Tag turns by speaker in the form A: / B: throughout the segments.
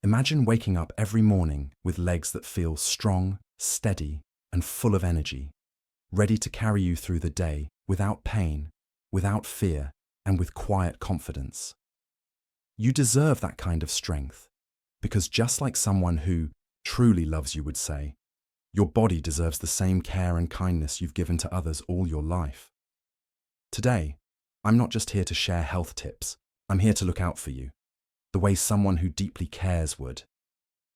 A: Imagine waking up every morning with legs that feel strong, steady, and full of energy, ready to carry you through the day without pain, without fear, and with quiet confidence. You deserve that kind of strength, because just like someone who truly loves you would say, your body deserves the same care and kindness you've given to others all your life. Today, I'm not just here to share health tips. I'm here to look out for you, the way someone who deeply cares would.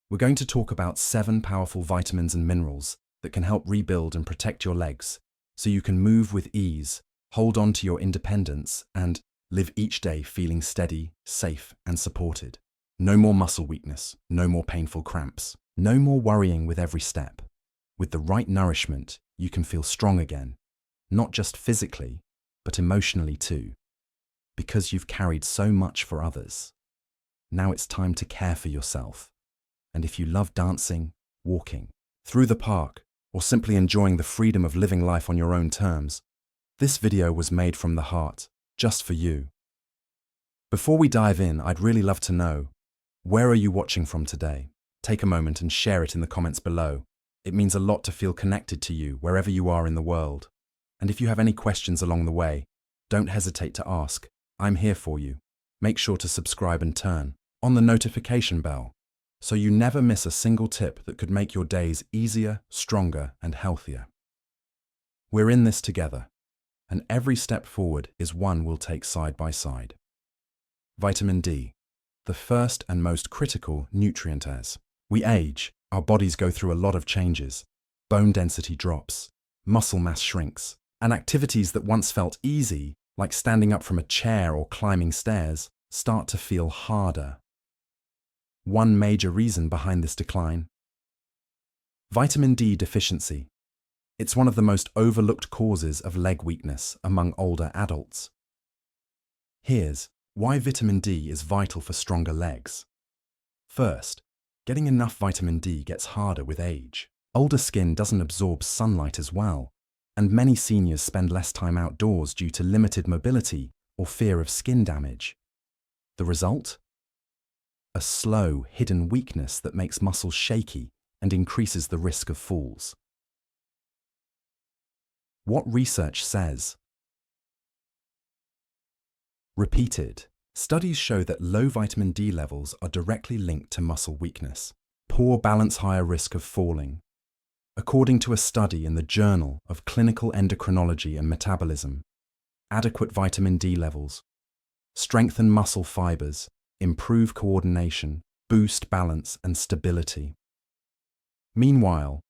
A: We're going to talk about 7 powerful vitamins and minerals that can help rebuild and protect your legs so you can move with ease, hold on to your independence, and live each day feeling steady, safe, and supported. No more muscle weakness, no more painful cramps, no more worrying with every step. With the right nourishment, you can feel strong again, not just physically, but emotionally too, because you've carried so much for others. Now it's time to care for yourself. And if you love dancing, walking, through the park, or simply enjoying the freedom of living life on your own terms, this video was made from the heart, just for you. Before we dive in, I'd really love to know, where are you watching from today? Take a moment and share it in the comments below. It means a lot to feel connected to you wherever you are in the world. And if you have any questions along the way, don't hesitate to ask. I'm here for you. Make sure to subscribe and turn on the notification bell so you never miss a single tip that could make your days easier, stronger, and healthier. We're in this together, and every step forward is one we'll take side by side. Vitamin D, the first and most critical nutrient. As we age, our bodies go through a lot of changes. Bone density drops, muscle mass shrinks, and activities that once felt easy, like standing up from a chair or climbing stairs, start to feel harder. One major reason behind this decline: vitamin D deficiency. It's one of the most overlooked causes of leg weakness among older adults. Here's why vitamin D is vital for stronger legs. First, getting enough vitamin D gets harder with age. Older skin doesn't absorb sunlight as well, and many seniors spend less time outdoors due to limited mobility or fear of skin damage. The result? A slow, hidden weakness that makes muscles shaky and increases the risk of falls. What research says? Repeated studies show that low vitamin D levels are directly linked to muscle weakness. Poor balance, higher risk of falling. According to a study in the Journal of Clinical Endocrinology and Metabolism, adequate vitamin D levels strengthen muscle fibers, improve coordination, boost balance and stability. Meanwhile,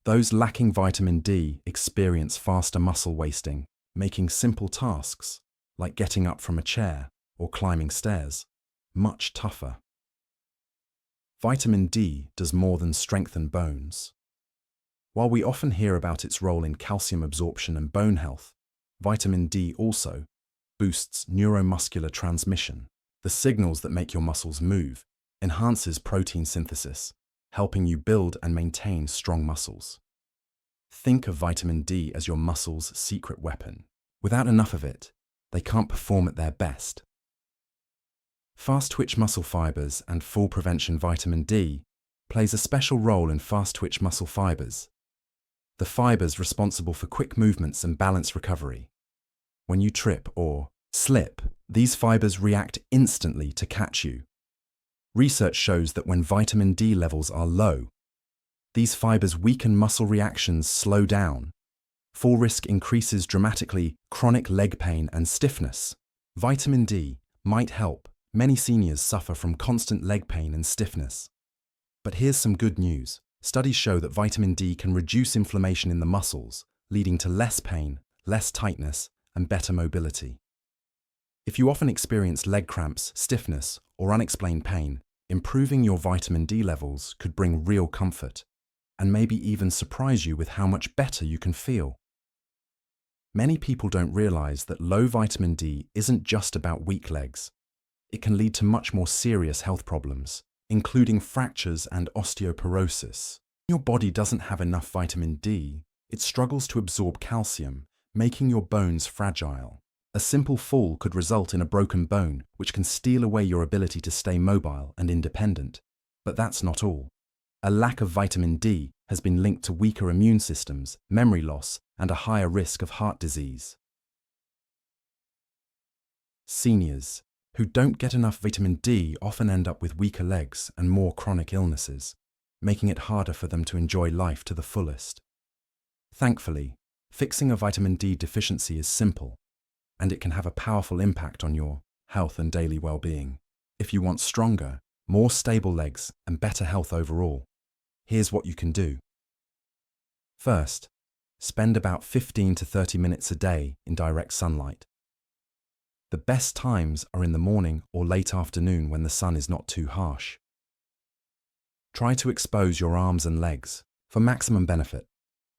A: those lacking vitamin D experience faster muscle wasting, making simple tasks, like getting up from a chair or climbing stairs, much tougher. Vitamin D does more than strengthen bones. While we often hear about its role in calcium absorption and bone health, vitamin D also boosts neuromuscular transmission, the signals that make your muscles move, enhances protein synthesis, helping you build and maintain strong muscles. Think of vitamin D as your muscles' secret weapon. Without enough of it, they can't perform at their best. Fast-twitch muscle fibers and fall prevention. Vitamin D plays a special role in fast-twitch muscle fibers, the fibers responsible for quick movements and balance recovery. When you trip or slip, these fibers react instantly to catch you. Research shows that when vitamin D levels are low, these fibers weaken, muscle reactions slow down. Fall risk increases dramatically, chronic leg pain and stiffness. Vitamin D might help. Many seniors suffer from constant leg pain and stiffness. But here's some good news. Studies show that vitamin D can reduce inflammation in the muscles, leading to less pain, less tightness, and better mobility. If you often experience leg cramps, stiffness, or unexplained pain, improving your vitamin D levels could bring real comfort, and maybe even surprise you with how much better you can feel. Many people don't realize that low vitamin D isn't just about weak legs. It can lead to much more serious health problems, including fractures and osteoporosis. When your body doesn't have enough vitamin D, it struggles to absorb calcium, making your bones fragile. A simple fall could result in a broken bone, which can steal away your ability to stay mobile and independent. But that's not all. A lack of vitamin D has been linked to weaker immune systems, memory loss, and a higher risk of heart disease. Seniors who don't get enough vitamin D often end up with weaker legs and more chronic illnesses, making it harder for them to enjoy life to the fullest. Thankfully, fixing a vitamin D deficiency is simple, and it can have a powerful impact on your health and daily well-being. If you want stronger, more stable legs and better health overall, here's what you can do. First, spend about 15 to 30 minutes a day in direct sunlight. The best times are in the morning or late afternoon when the sun is not too harsh. Try to expose your arms and legs for maximum benefit.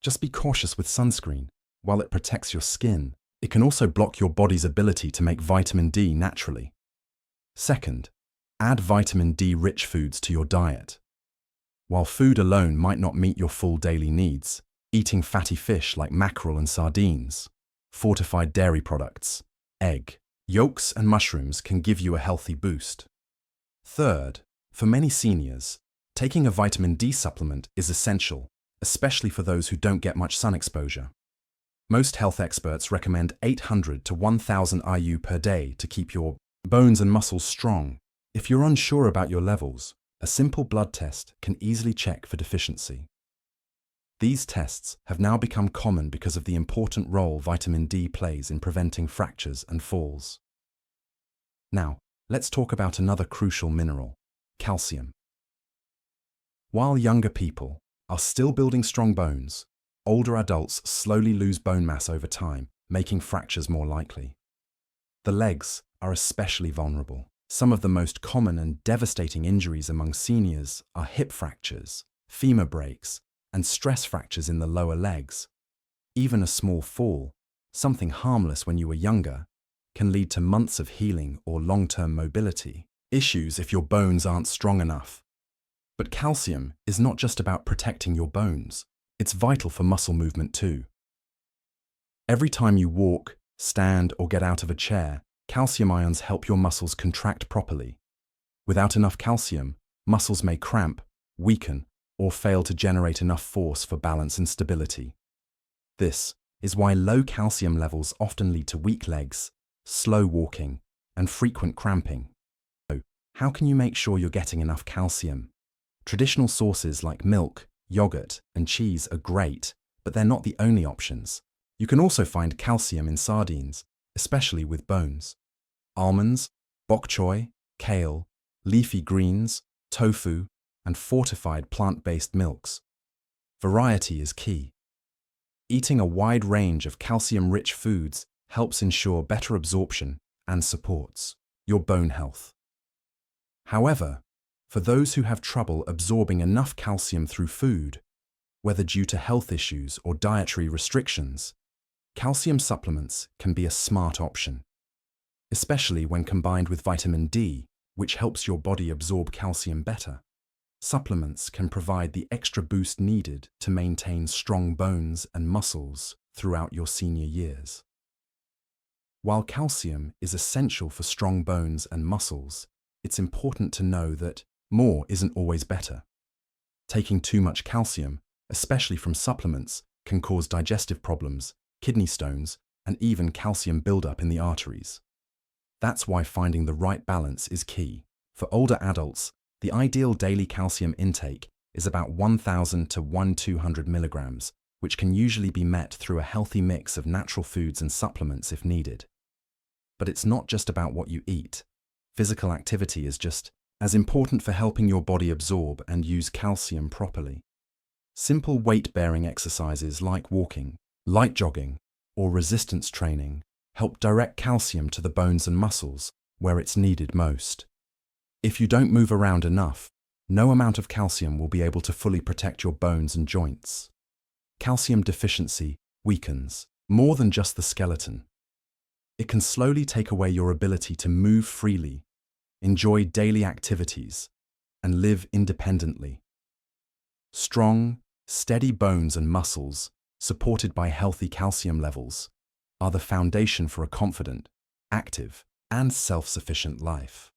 A: Just be cautious with sunscreen. While it protects your skin, it can also block your body's ability to make vitamin D naturally. Second, add vitamin D-rich foods to your diet. While food alone might not meet your full daily needs, eating fatty fish like mackerel and sardines, fortified dairy products, egg, yolks and mushrooms can give you a healthy boost. Third, for many seniors, taking a vitamin D supplement is essential, especially for those who don't get much sun exposure. Most health experts recommend 800 to 1000 IU per day to keep your bones and muscles strong. If you're unsure about your levels, a simple blood test can easily check for deficiency. These tests have now become common because of the important role vitamin D plays in preventing fractures and falls. Now, let's talk about another crucial mineral, calcium. While younger people are still building strong bones, older adults slowly lose bone mass over time, making fractures more likely. The legs are especially vulnerable. Some of the most common and devastating injuries among seniors are hip fractures, femur breaks, and stress fractures in the lower legs. Even a small fall, something harmless when you were younger, can lead to months of healing or long-term mobility issues if your bones aren't strong enough. But calcium is not just about protecting your bones, it's vital for muscle movement too. Every time you walk, stand, or get out of a chair, calcium ions help your muscles contract properly. Without enough calcium, muscles may cramp, weaken, or fail to generate enough force for balance and stability. This is why low calcium levels often lead to weak legs, slow walking, and frequent cramping. So, how can you make sure you're getting enough calcium? Traditional sources like milk, yogurt, and cheese are great, but they're not the only options. You can also find calcium in sardines, especially with bones. Almonds, bok choy, kale, leafy greens, tofu, and fortified plant-based milks. Variety is key. Eating a wide range of calcium-rich foods helps ensure better absorption and supports your bone health. However, for those who have trouble absorbing enough calcium through food, whether due to health issues or dietary restrictions, calcium supplements can be a smart option, especially when combined with vitamin D, which helps your body absorb calcium better. Supplements can provide the extra boost needed to maintain strong bones and muscles throughout your senior years. While calcium is essential for strong bones and muscles, it's important to know that more isn't always better. Taking too much calcium, especially from supplements, can cause digestive problems, kidney stones, and even calcium buildup in the arteries. That's why finding the right balance is key. For older adults, the ideal daily calcium intake is about 1000 to 1200 milligrams, which can usually be met through a healthy mix of natural foods and supplements if needed. But it's not just about what you eat. Physical activity is just as important for helping your body absorb and use calcium properly. Simple weight-bearing exercises like walking, light jogging, or resistance training help direct calcium to the bones and muscles where it's needed most. If you don't move around enough, no amount of calcium will be able to fully protect your bones and joints. Calcium deficiency weakens more than just the skeleton. It can slowly take away your ability to move freely, enjoy daily activities, and live independently. Strong, steady bones and muscles, supported by healthy calcium levels, are the foundation for a confident, active, and self-sufficient life.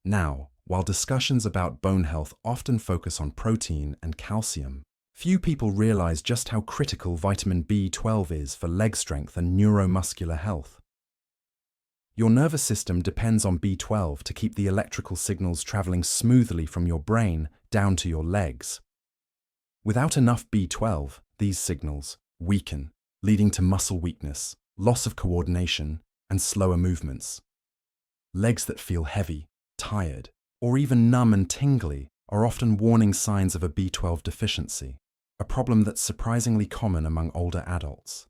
A: Now, While discussions about bone health often focus on protein and calcium, few people realize just how critical vitamin B12 is for leg strength and neuromuscular health. Your nervous system depends on B12 to keep the electrical signals traveling smoothly from your brain down to your legs. Without enough B12, these signals weaken, leading to muscle weakness, loss of coordination, and slower movements. Legs that feel heavy, tired, or even numb and tingly are often warning signs of a B12 deficiency, a problem that's surprisingly common among older adults.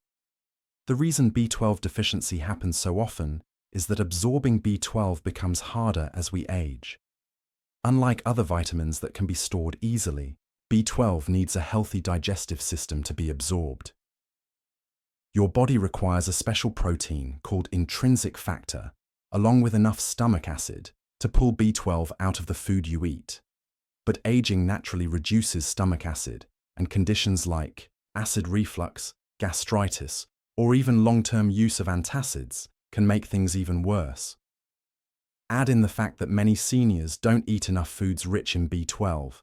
A: The reason B12 deficiency happens so often is that absorbing B12 becomes harder as we age. Unlike other vitamins that can be stored easily, B12 needs a healthy digestive system to be absorbed. Your body requires a special protein called intrinsic factor, along with enough stomach acid, to pull B12 out of the food you eat. But aging naturally reduces stomach acid, and conditions like acid reflux, gastritis, or even long-term use of antacids can make things even worse. Add in the fact that many seniors don't eat enough foods rich in B12,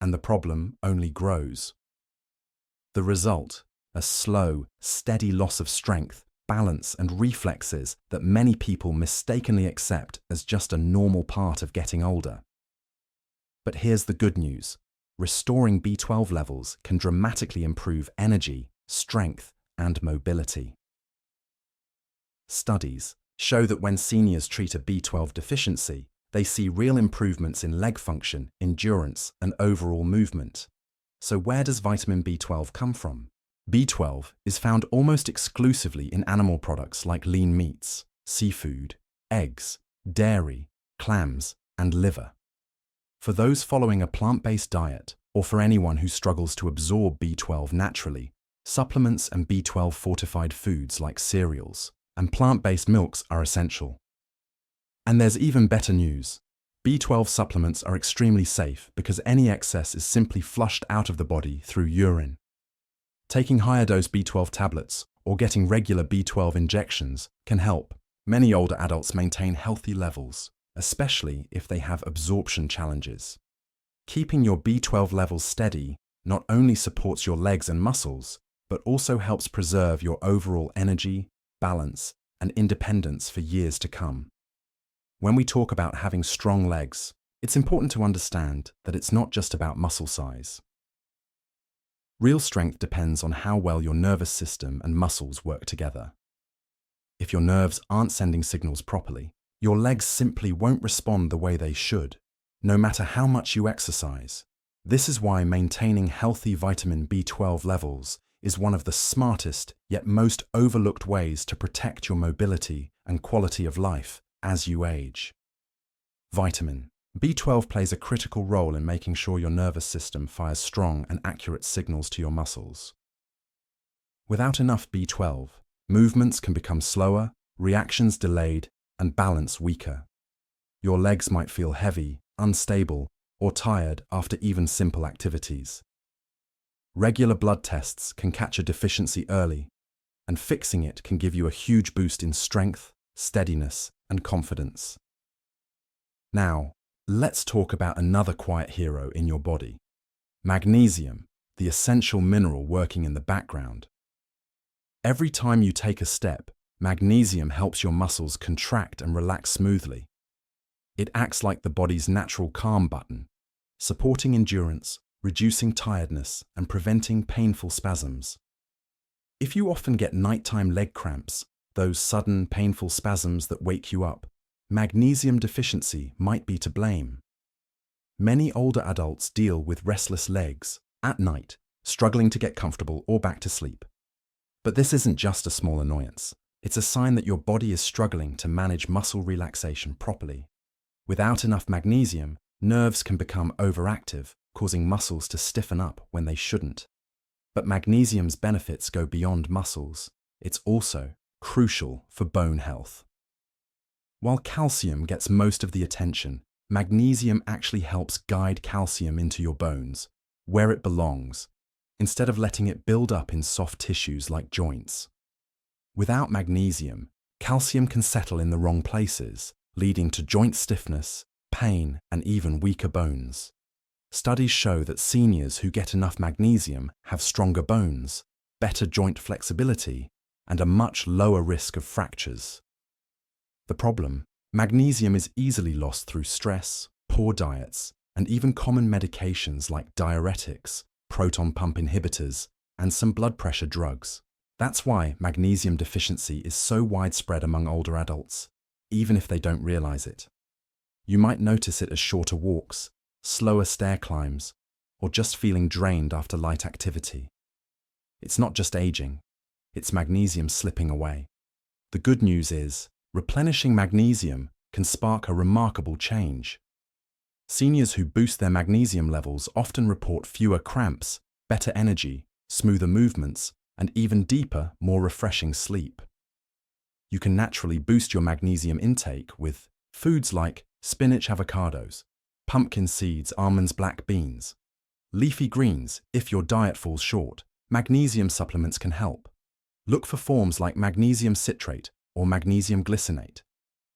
A: and the problem only grows. The result: a slow, steady loss of strength, balance, and reflexes that many people mistakenly accept as just a normal part of getting older. But here's the good news: restoring B12 levels can dramatically improve energy, strength, and mobility. Studies show that when seniors treat a B12 deficiency, they see real improvements in leg function, endurance, and overall movement. So where does vitamin B12 come from? B12 is found almost exclusively in animal products like lean meats, seafood, eggs, dairy, clams, and liver. For those following a plant-based diet, or for anyone who struggles to absorb B12 naturally, supplements and B12 fortified foods like cereals and plant-based milks are essential. And there's even better news. B12 supplements are extremely safe because any excess is simply flushed out of the body through urine. Taking higher dose B12 tablets or getting regular B12 injections can help many older adults maintain healthy levels, especially if they have absorption challenges. Keeping your B12 levels steady not only supports your legs and muscles, but also helps preserve your overall energy, balance, and independence for years to come. When we talk about having strong legs, it's important to understand that it's not just about muscle size. Real strength depends on how well your nervous system and muscles work together. If your nerves aren't sending signals properly, your legs simply won't respond the way they should, no matter how much you exercise. This is why maintaining healthy vitamin B12 levels is one of the smartest yet most overlooked ways to protect your mobility and quality of life as you age. Vitamin B12 plays a critical role in making sure your nervous system fires strong and accurate signals to your muscles. Without enough B12, movements can become slower, reactions delayed, and balance weaker. Your legs might feel heavy, unstable, or tired after even simple activities. Regular blood tests can catch a deficiency early, and fixing it can give you a huge boost in strength, steadiness, and confidence. Now, let's talk about another quiet hero in your body: magnesium, the essential mineral working in the background. Every time you take a step, magnesium helps your muscles contract and relax smoothly. It acts like the body's natural calm button, supporting endurance, reducing tiredness, and preventing painful spasms. If you often get nighttime leg cramps, those sudden, painful spasms that wake you up, magnesium deficiency might be to blame. Many older adults deal with restless legs at night, struggling to get comfortable or back to sleep. But this isn't just a small annoyance. It's a sign that your body is struggling to manage muscle relaxation properly. Without enough magnesium, nerves can become overactive, causing muscles to stiffen up when they shouldn't. But magnesium's benefits go beyond muscles. It's also crucial for bone health. While calcium gets most of the attention, magnesium actually helps guide calcium into your bones, where it belongs, instead of letting it build up in soft tissues like joints. Without magnesium, calcium can settle in the wrong places, leading to joint stiffness, pain, and even weaker bones. Studies show that seniors who get enough magnesium have stronger bones, better joint flexibility, and a much lower risk of fractures. The problem: magnesium is easily lost through stress, poor diets, and even common medications like diuretics, proton pump inhibitors, and some blood pressure drugs. That's why magnesium deficiency is so widespread among older adults, even if they don't realize it. You might notice it as shorter walks, slower stair climbs, or just feeling drained after light activity. It's not just aging, it's magnesium slipping away. The good news is, replenishing magnesium can spark a remarkable change. Seniors who boost their magnesium levels often report fewer cramps, better energy, smoother movements, and even deeper, more refreshing sleep. You can naturally boost your magnesium intake with foods like spinach, avocados, pumpkin seeds, almonds, black beans, leafy greens. If your diet falls short, magnesium supplements can help. Look for forms like magnesium citrate or magnesium glycinate,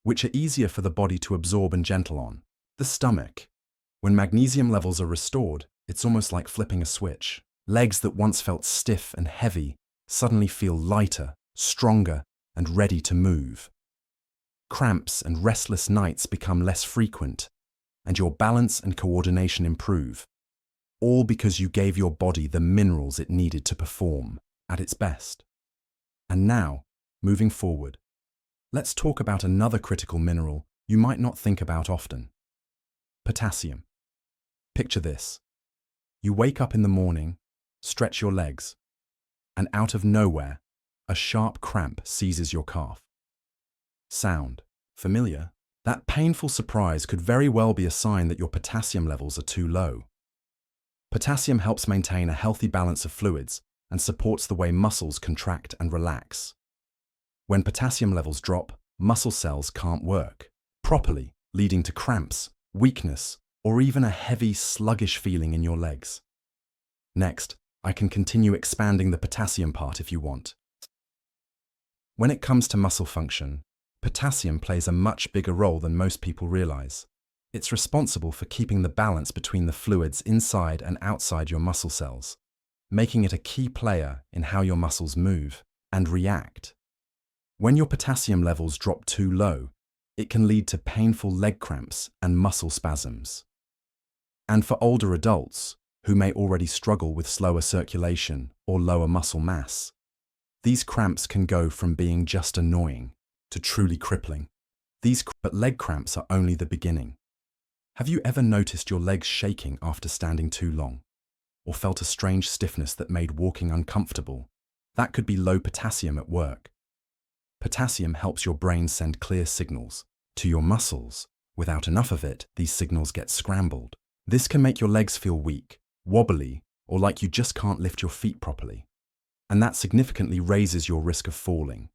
A: which are easier for the body to absorb and gentle on the stomach. When magnesium levels are restored, it's almost like flipping a switch. Legs that once felt stiff and heavy suddenly feel lighter, stronger, and ready to move. Cramps and restless nights become less frequent, and your balance and coordination improve, all because you gave your body the minerals it needed to perform at its best. And now, moving forward, let's talk about another critical mineral you might not think about often: potassium. Picture this. You wake up in the morning, stretch your legs, and out of nowhere, a sharp cramp seizes your calf. Sound familiar? That painful surprise could very well be a sign that your potassium levels are too low. Potassium helps maintain a healthy balance of fluids and supports the way muscles contract and relax. When potassium levels drop, muscle cells can't work properly, leading to cramps, weakness, or even a heavy, sluggish feeling in your legs. Next, I can continue expanding the potassium part if you want. When it comes to muscle function, potassium plays a much bigger role than most people realize. It's responsible for keeping the balance between the fluids inside and outside your muscle cells, making it a key player in how your muscles move and react. When your potassium levels drop too low, it can lead to painful leg cramps and muscle spasms. And for older adults, who may already struggle with slower circulation or lower muscle mass, these cramps can go from being just annoying to truly crippling. But leg cramps are only the beginning. Have you ever noticed your legs shaking after standing too long? Or felt a strange stiffness that made walking uncomfortable? That could be low potassium at work. Potassium helps your brain send clear signals to your muscles. Without enough of it, these signals get scrambled. This can make your legs feel weak, wobbly, or like you just can't lift your feet properly. And that significantly raises your risk of falling.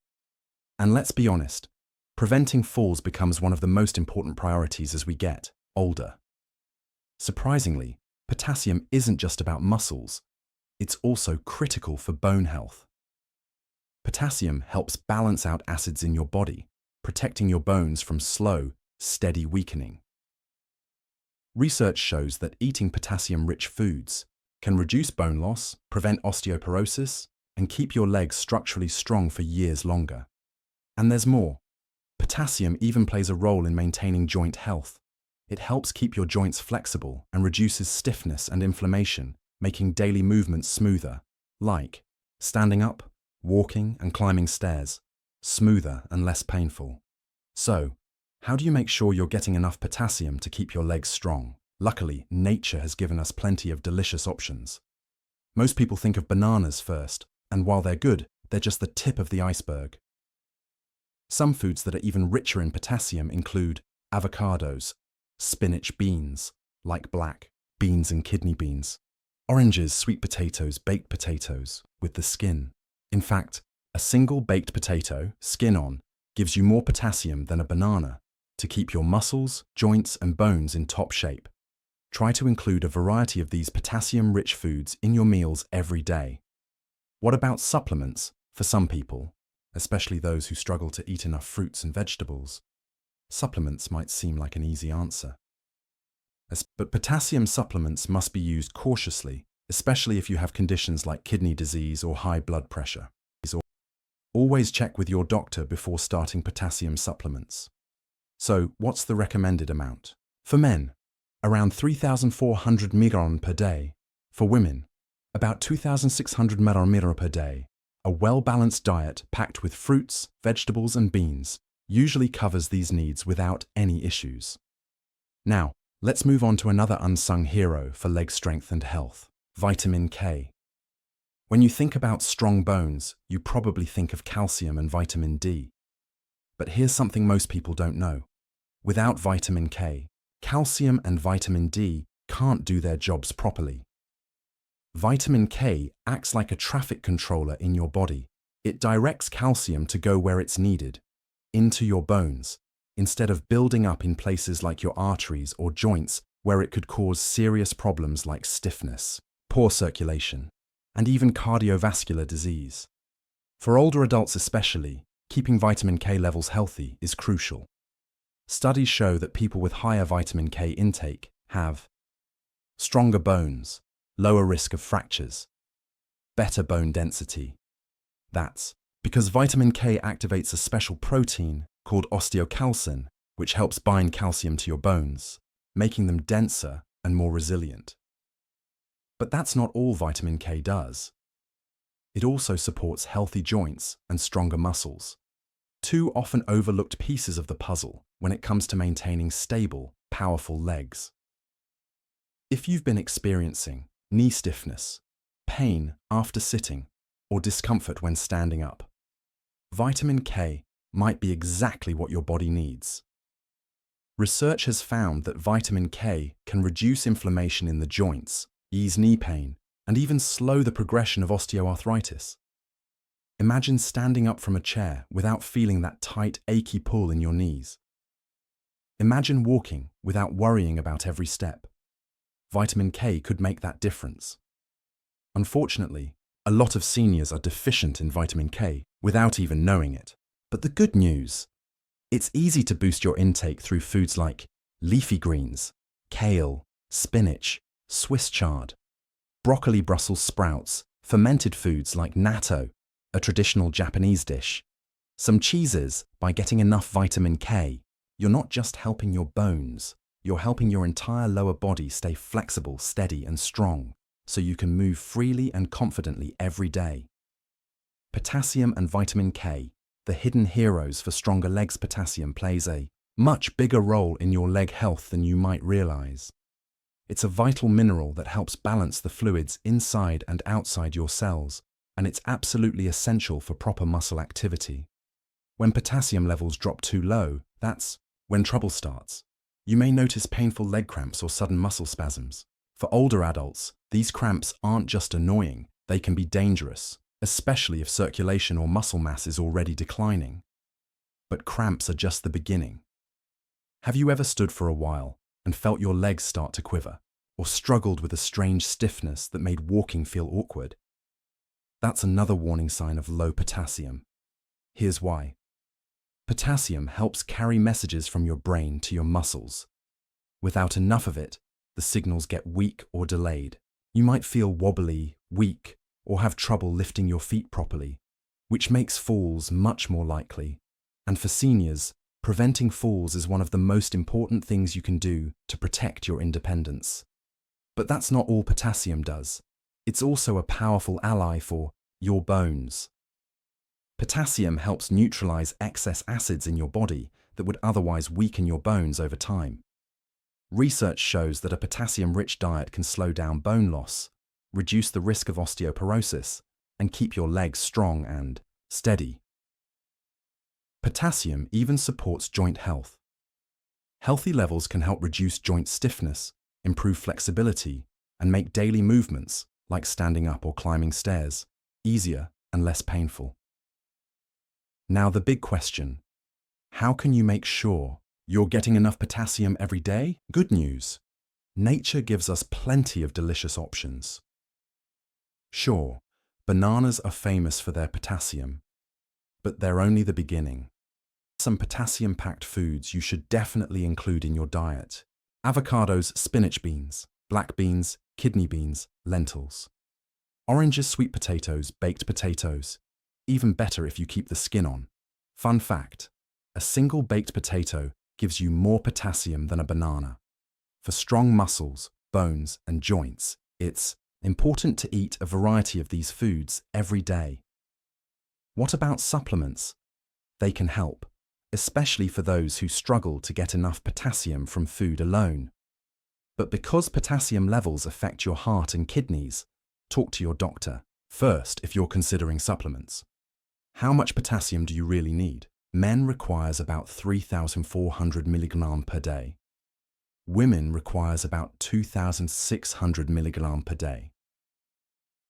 A: And let's be honest, preventing falls becomes one of the most important priorities as we get older. Surprisingly, potassium isn't just about muscles, it's also critical for bone health. Potassium helps balance out acids in your body, protecting your bones from slow, steady weakening. Research shows that eating potassium-rich foods can reduce bone loss, prevent osteoporosis, and keep your legs structurally strong for years longer. And there's more. Potassium even plays a role in maintaining joint health. It helps keep your joints flexible and reduces stiffness and inflammation, making daily movements smoother, like standing up, walking, and climbing stairs, smoother and less painful. So, how do you make sure you're getting enough potassium to keep your legs strong? Luckily, nature has given us plenty of delicious options. Most people think of bananas first, and while they're good, they're just the tip of the iceberg. Some foods that are even richer in potassium include avocados, spinach beans, like black beans and kidney beans, oranges, sweet potatoes, baked potatoes, with the skin. In fact, a single baked potato, skin on, gives you more potassium than a banana to keep your muscles, joints, and bones in top shape. Try to include a variety of these potassium-rich foods in your meals every day. What about supplements? For some people, especially those who struggle to eat enough fruits and vegetables, supplements might seem like an easy answer. But potassium supplements must be used cautiously, especially if you have conditions like kidney disease or high blood pressure. Always check with your doctor before starting potassium supplements. So, what's the recommended amount? For men, around 3,400 mg per day. For women, about 2,600 mg per day. A well-balanced diet packed with fruits, vegetables and beans usually covers these needs without any issues. Now, let's move on to another unsung hero for leg strength and health, vitamin K. When you think about strong bones, you probably think of calcium and vitamin D. But here's something most people don't know. Without vitamin K, calcium and vitamin D can't do their jobs properly. Vitamin K acts like a traffic controller in your body. It directs calcium to go where it's needed, into your bones, instead of building up in places like your arteries or joints where it could cause serious problems like stiffness, poor circulation, and even cardiovascular disease. For older adults especially, keeping vitamin K levels healthy is crucial. Studies show that people with higher vitamin K intake have stronger bones, lower risk of fractures, better bone density. That's because vitamin K activates a special protein called osteocalcin, which helps bind calcium to your bones, making them denser and more resilient. But that's not all vitamin K does. It also supports healthy joints and stronger muscles, two often overlooked pieces of the puzzle when it comes to maintaining stable, powerful legs. If you've been experiencing knee stiffness, pain after sitting, or discomfort when standing up, vitamin K might be exactly what your body needs. Research has found that vitamin K can reduce inflammation in the joints, ease knee pain, and even slow the progression of osteoarthritis. Imagine standing up from a chair without feeling that tight, achy pull in your knees. Imagine walking without worrying about every step. Vitamin K could make that difference. Unfortunately, a lot of seniors are deficient in vitamin K without even knowing it. But the good news, it's easy to boost your intake through foods like leafy greens, kale, spinach, Swiss chard, broccoli Brussels sprouts, fermented foods like natto, a traditional Japanese dish, some cheeses. By getting enough vitamin K, you're not just helping your bones, you're helping your entire lower body stay flexible, steady and strong, so you can move freely and confidently every day. Potassium and vitamin K, the hidden heroes for stronger legs. Potassium plays a much bigger role in your leg health than you might realize. It's a vital mineral that helps balance the fluids inside and outside your cells, and it's absolutely essential for proper muscle activity. When potassium levels drop too low, that's when trouble starts. You may notice painful leg cramps or sudden muscle spasms. For older adults, these cramps aren't just annoying, they can be dangerous, especially if circulation or muscle mass is already declining. But cramps are just the beginning. Have you ever stood for a while and felt your legs start to quiver, or struggled with a strange stiffness that made walking feel awkward? That's another warning sign of low potassium. Here's why. Potassium helps carry messages from your brain to your muscles. Without enough of it, the signals get weak or delayed. You might feel wobbly, weak, or have trouble lifting your feet properly, which makes falls much more likely. And for seniors, preventing falls is one of the most important things you can do to protect your independence. But that's not all potassium does. It's also a powerful ally for your bones. Potassium helps neutralize excess acids in your body that would otherwise weaken your bones over time. Research shows that a potassium-rich diet can slow down bone loss, reduce the risk of osteoporosis, and keep your legs strong and steady. Potassium even supports joint health. Healthy levels can help reduce joint stiffness, improve flexibility, and make daily movements, like standing up or climbing stairs, easier and less painful. Now the big question: how can you make sure you're getting enough potassium every day? Good news. Nature gives us plenty of delicious options. Sure, bananas are famous for their potassium, but they're only the beginning. Some potassium-packed foods you should definitely include in your diet: Avocados, spinach beans, black beans, kidney beans, lentils. Oranges, sweet potatoes, baked potatoes. Even better if you keep the skin on. Fun fact, a single baked potato gives you more potassium than a banana. For strong muscles, bones, and joints, it's important to eat a variety of these foods every day. What about supplements? They can help, especially for those who struggle to get enough potassium from food alone. But because potassium levels affect your heart and kidneys, talk to your doctor first if you're considering supplements. How much potassium do you really need? Men requires about 3,400 mg per day. Women requires about 2,600 mg per day.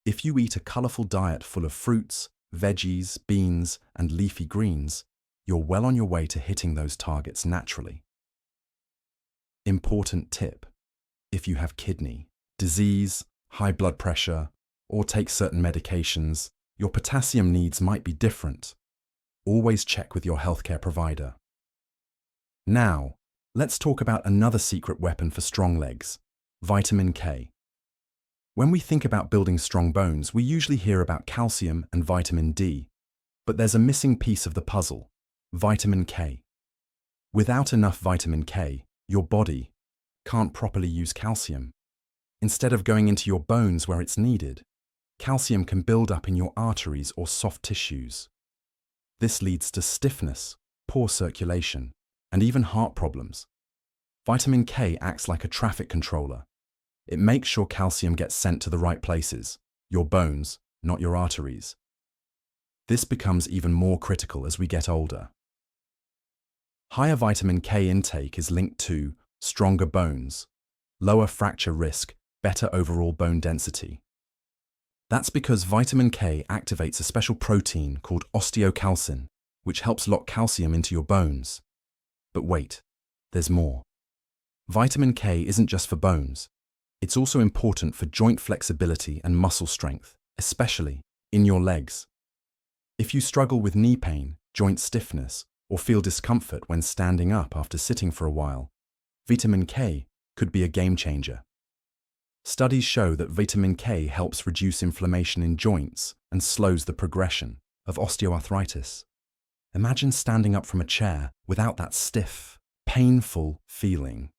A: If you eat a colourful diet full of fruits, veggies, beans, and leafy greens, you're well on your way to hitting those targets naturally. Important tip: if you have kidney disease, high blood pressure, or take certain medications, your potassium needs might be different. Always check with your healthcare provider. Now, let's talk about another secret weapon for strong legs: vitamin K. When we think about building strong bones, we usually hear about calcium and vitamin D, but there's a missing piece of the puzzle: vitamin K. Without enough vitamin K, your body can't properly use calcium. Instead of going into your bones where it's needed, calcium can build up in your arteries or soft tissues. This leads to stiffness, poor circulation, and even heart problems. Vitamin K acts like a traffic controller. It makes sure calcium gets sent to the right places, your bones, not your arteries. This becomes even more critical as we get older. Higher vitamin K intake is linked to stronger bones, lower fracture risk, better overall bone density. That's because vitamin K activates a special protein called osteocalcin, which helps lock calcium into your bones. But wait, there's more. Vitamin K isn't just for bones. It's also important for joint flexibility and muscle strength, especially in your legs. If you struggle with knee pain, joint stiffness, or feel discomfort when standing up after sitting for a while, vitamin K could be a game changer. Studies show that vitamin K helps reduce inflammation in joints and slows the progression of osteoarthritis. Imagine standing up from a chair without that stiff, painful feeling.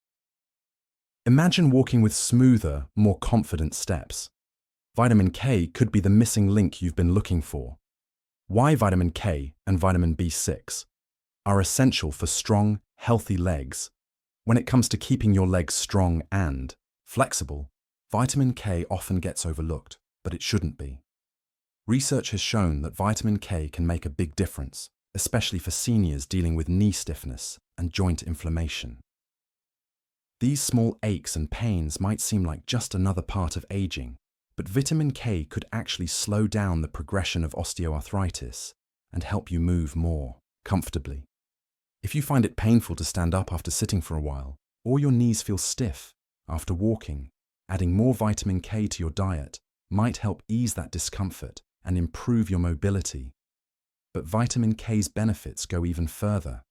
A: Imagine walking with smoother, more confident steps. Vitamin K could be the missing link you've been looking for. Why vitamin K and vitamin B6 are essential for strong, healthy legs. When it comes to keeping your legs strong and flexible, vitamin K often gets overlooked, but it shouldn't be. Research has shown that vitamin K can make a big difference, especially for seniors dealing with knee stiffness and joint inflammation. These small aches and pains might seem like just another part of aging, but vitamin K could actually slow down the progression of osteoarthritis and help you move more comfortably. If you find it painful to stand up after sitting for a while, or your knees feel stiff after walking, adding more vitamin K to your diet might help ease that discomfort and improve your mobility. But vitamin K's benefits go even further.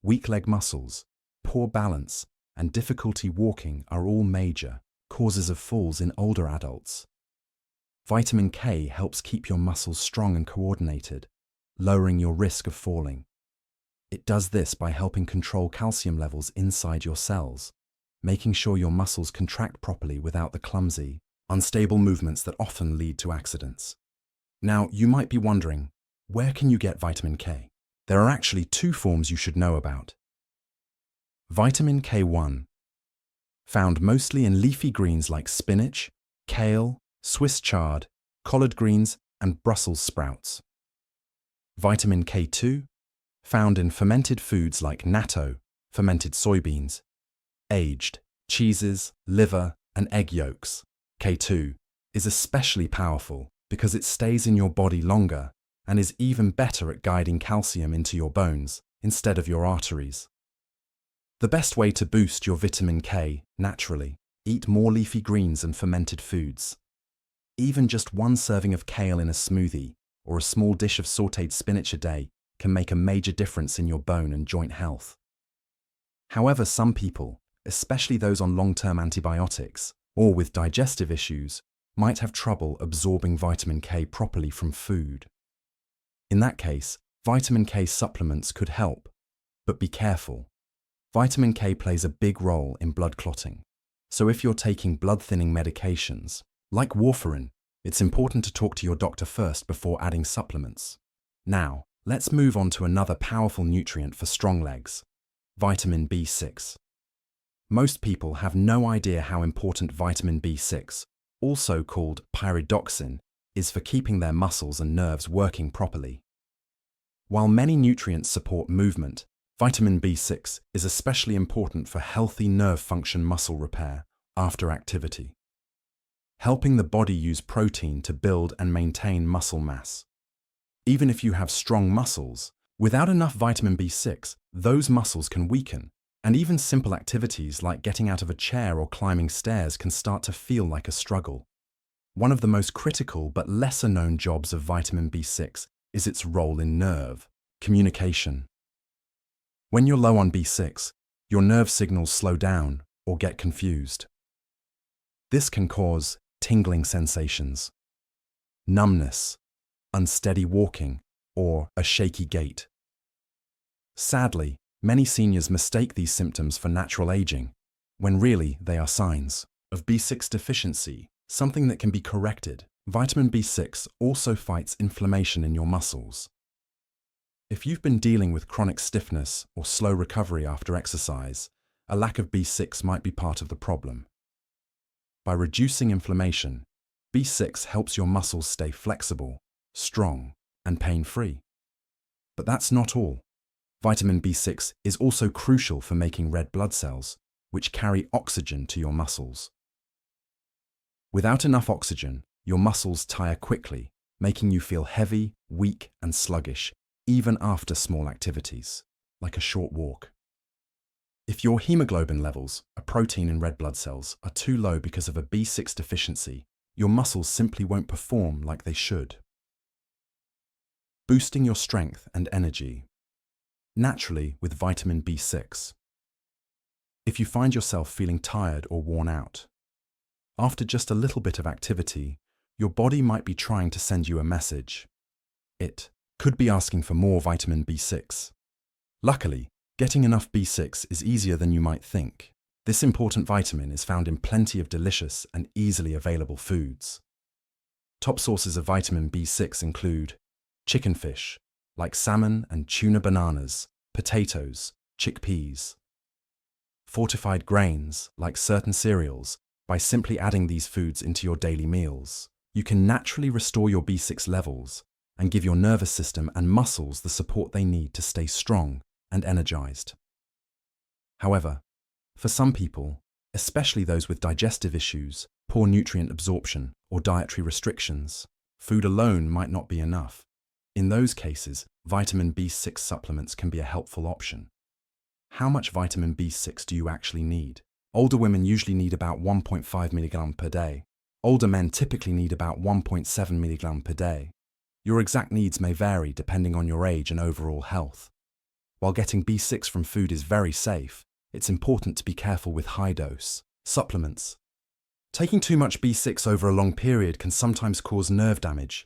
A: Weak leg muscles, poor balance, and difficulty walking are all major causes of falls in older adults. Vitamin K helps keep your muscles strong and coordinated, lowering your risk of falling. It does this by helping control calcium levels inside your cells, making sure your muscles contract properly without the clumsy, unstable movements that often lead to accidents. Now, you might be wondering, where can you get vitamin K? There are actually two forms you should know about. Vitamin K1, found mostly in leafy greens like spinach, kale, Swiss chard, collard greens, and Brussels sprouts. Vitamin K2, found in fermented foods like natto, fermented soybeans, aged cheeses, liver, and egg yolks. K2 is especially powerful because it stays in your body longer and is even better at guiding calcium into your bones instead of your arteries. The best way to boost your vitamin K naturally, eat more leafy greens and fermented foods. Even just one serving of kale in a smoothie or a small dish of sautéed spinach a day can make a major difference in your bone and joint health. However, some people, especially those on long-term antibiotics or with digestive issues, might have trouble absorbing vitamin K properly from food. In that case, vitamin K supplements could help, but be careful. Vitamin K plays a big role in blood clotting. So if you're taking blood-thinning medications, like warfarin, it's important to talk to your doctor first before adding supplements. Now, let's move on to another powerful nutrient for strong legs, vitamin B6. Most people have no idea how important vitamin B6, also called pyridoxine, is for keeping their muscles and nerves working properly. While many nutrients support movement, vitamin B6 is especially important for healthy nerve function muscle repair after activity, helping the body use protein to build and maintain muscle mass. Even if you have strong muscles, without enough vitamin B6, those muscles can weaken, and even simple activities like getting out of a chair or climbing stairs can start to feel like a struggle. One of the most critical but lesser-known jobs of vitamin B6 is its role in nerve communication. When you're low on B6, your nerve signals slow down or get confused. This can cause tingling sensations, numbness, unsteady walking, or a shaky gait. Sadly, many seniors mistake these symptoms for natural aging, when really they are signs of B6 deficiency, something that can be corrected. Vitamin B6 also fights inflammation in your muscles. If you've been dealing with chronic stiffness or slow recovery after exercise, a lack of B6 might be part of the problem. By reducing inflammation, B6 helps your muscles stay flexible, strong, and pain-free. But that's not all. Vitamin B6 is also crucial for making red blood cells, which carry oxygen to your muscles. Without enough oxygen, your muscles tire quickly, making you feel heavy, weak, and sluggish, even after small activities, like a short walk. If your hemoglobin levels, a protein in red blood cells, are too low because of a B6 deficiency, your muscles simply won't perform like they should. Boosting your strength and energy. Naturally with vitamin B6. If you find yourself feeling tired or worn out, after just a little bit of activity, your body might be trying to send you a message. It could be asking for more vitamin B6. Luckily, getting enough B6 is easier than you might think. This important vitamin is found in plenty of delicious and easily available foods. Top sources of vitamin B6 include chicken fish, like salmon and tuna, bananas, potatoes, chickpeas. Fortified grains, like certain cereals, by simply adding these foods into your daily meals, you can naturally restore your B6 levels and give your nervous system and muscles the support they need to stay strong and energized. However, for some people, especially those with digestive issues, poor nutrient absorption, or dietary restrictions, food alone might not be enough. In those cases, vitamin B6 supplements can be a helpful option. How much vitamin B6 do you actually need? Older women usually need about 1.5 mg per day. Older men typically need about 1.7 mg per day. Your exact needs may vary depending on your age and overall health. While getting B6 from food is very safe, it's important to be careful with high-dose supplements. Taking too much B6 over a long period can sometimes cause nerve damage.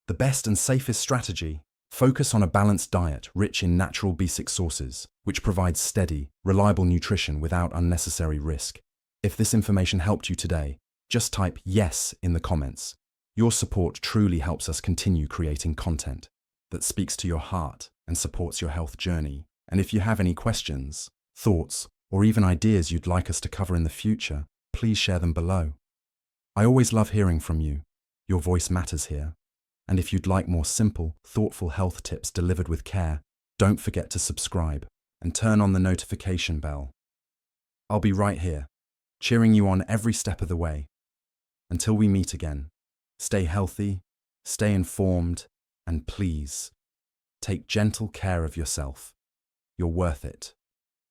A: The best and safest strategy: focus on a balanced diet rich in natural B6 sources, which provides steady, reliable nutrition without unnecessary risk. If this information helped you today, just type yes in the comments. Your support truly helps us continue creating content that speaks to your heart and supports your health journey. And if you have any questions, thoughts, or even ideas you'd like us to cover in the future, please share them below. I always love hearing from you. Your voice matters here. And if you'd like more simple, thoughtful health tips delivered with care, don't forget to subscribe and turn on the notification bell. I'll be right here, cheering you on every step of the way. Until we meet again, stay healthy, stay informed, and please, take gentle care of yourself. You're worth it.